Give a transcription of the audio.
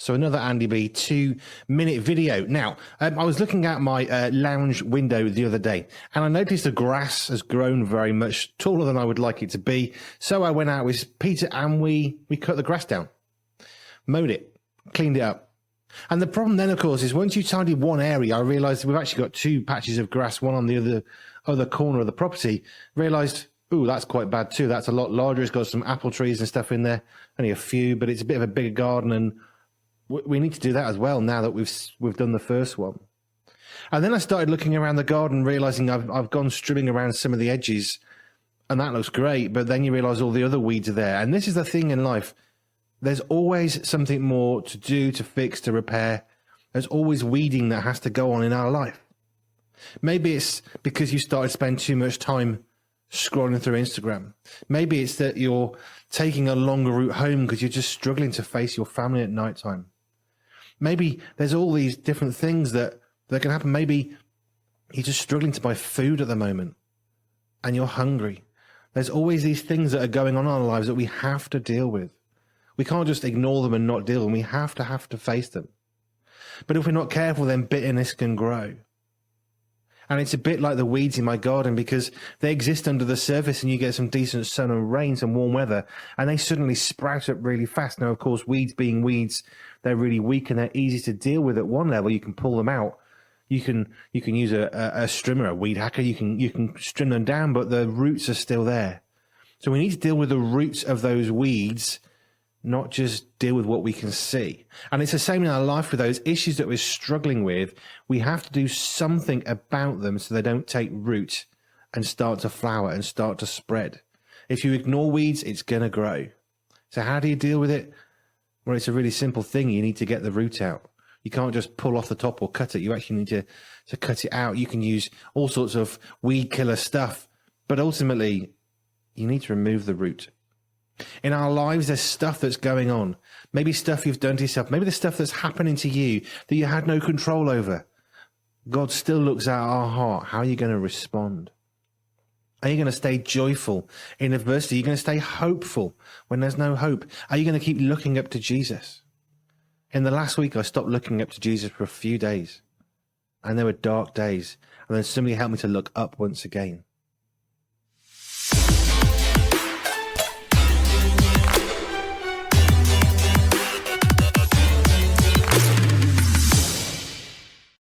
So another Andy B 2-minute video. Now, I was looking at my lounge window the other day, and I noticed the grass has grown very much taller than I would like it to be. So I went out with Peter and we cut the grass down, mowed it, cleaned it up. And the problem then, of course, is once you tidy one area, I realized we've actually got two patches of grass, one on the other corner of the property. Realized, ooh, that's quite bad too. That's a lot larger. It's got some apple trees and stuff in there. Only a few, but it's a bit of a bigger garden, and we need to do that as well now that we've done the first one. And then I started looking around the garden, realizing I've gone stripping around some of the edges, and that looks great. But then you realize all the other weeds are there. And this is the thing in life. There's always something more to do, to fix, to repair. There's always weeding that has to go on in our life. Maybe it's because you started to spend too much time scrolling through Instagram. Maybe it's that you're taking a longer route home because you're just struggling to face your family at night time. Maybe there's all these different things that can happen. Maybe you're just struggling to buy food at the moment and you're hungry. There's always these things that are going on in our lives that we have to deal with. We can't just ignore them and not deal with them. We have to face them. But if we're not careful, then bitterness can grow. And it's a bit like the weeds in my garden, because they exist under the surface and you get some decent sun and rain, some warm weather, and they suddenly sprout up really fast. Now, of course, weeds being weeds, they're really weak and they're easy to deal with at one level. You can pull them out. You can use a strimmer, a weed hacker. You can strim them down, but the roots are still there. So we need to deal with the roots of those weeds, not just deal with what we can see. And it's the same in our life with those issues that we're struggling with. We have to do something about them so they don't take root and start to flower and start to spread. If you ignore weeds, it's going to grow. So how do you deal with it? Well, it's a really simple thing. You need to get the root out. You can't just pull off the top or cut it. You actually need to cut it out. You can use all sorts of weed killer stuff, but ultimately you need to remove the root. In our lives, there's stuff that's going on. Maybe stuff you've done to yourself. Maybe the stuff that's happening to you that you had no control over. God still looks at our heart. How are you going to respond? Are you going to stay joyful in adversity? Are you going to stay hopeful when there's no hope? Are you going to keep looking up to Jesus? In the last week, I stopped looking up to Jesus for a few days. And there were dark days. And then somebody helped me to look up once again.